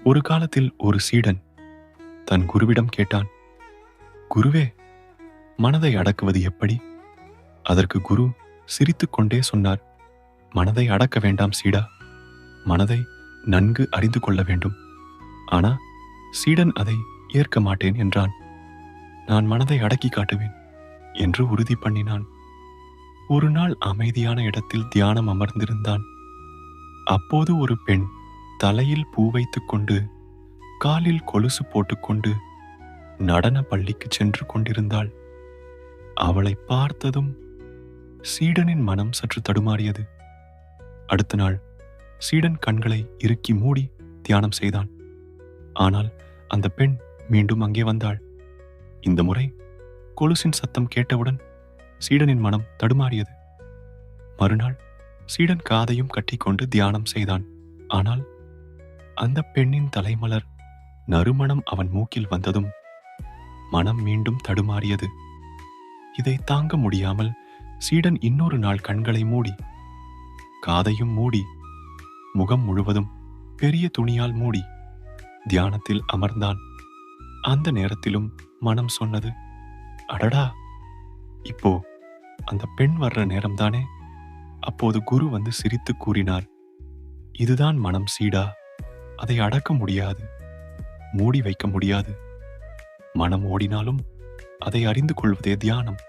ஒரு காலத்தில் ஒரு சீடன் தன் குருவிடம் கேட்டான், குருவே, மனதை அடக்குவது எப்படி? அதற்கு குரு சிரித்துக்கொண்டே சொன்னார், மனதை அடக்க வேண்டாம் சீடா, மனதை நன்கு அறிந்து கொள்ள வேண்டும். ஆனா சீடன் அதை ஏற்க மாட்டேன் என்றான். நான் மனதை அடக்கி காட்டுவேன் என்று உறுதி பண்ணினான். ஒரு நாள் அமைதியான இடத்தில் தியானம் அமர்ந்திருந்தான். அப்போது ஒரு பெண் தலையில் பூ வைத்துக் கொண்டு காலில் கொலுசு போட்டுக்கொண்டு நடன பள்ளிக்கு சென்று கொண்டிருந்தாள். அவளை பார்த்ததும் சீடனின் மனம் சற்று தடுமாறியது. அடுத்த நாள் சீடன் கண்களை இறுக்கி மூடி தியானம் செய்தான். ஆனால் அந்த பெண் மீண்டும் அங்கே வந்தாள். இந்த முறை கொலுசின் சத்தம் கேட்டவுடன் சீடனின் மனம் தடுமாறியது. மறுநாள் சீடன் காதையும் கட்டிக்கொண்டு தியானம் செய்தான். ஆனால் அந்த பெண்ணின் தலைமலர் நறுமணம் அவன் மூக்கில் வந்ததும் மனம் மீண்டும் தடுமாறியது. இதை தாங்க முடியாமல் சீடன் இன்னொரு நாள் கண்களை மூடி, காதையும் மூடி, முகம் முழுவதும் பெரிய துணியால் மூடி தியானத்தில் அமர்ந்தான். அந்த நேரத்திலும் மனம் சொன்னது, அடடா, இப்போ அந்த பெண் வர்ற நேரம்தானே. அப்போது குரு வந்து சிரித்து கூறினார், இதுதான் மனம் சீடா, அதை அடக்க முடியாது, மூடி வைக்க முடியாது. மனம் ஓடினாலும் அதை அறிந்து கொள்வதே தியானம்.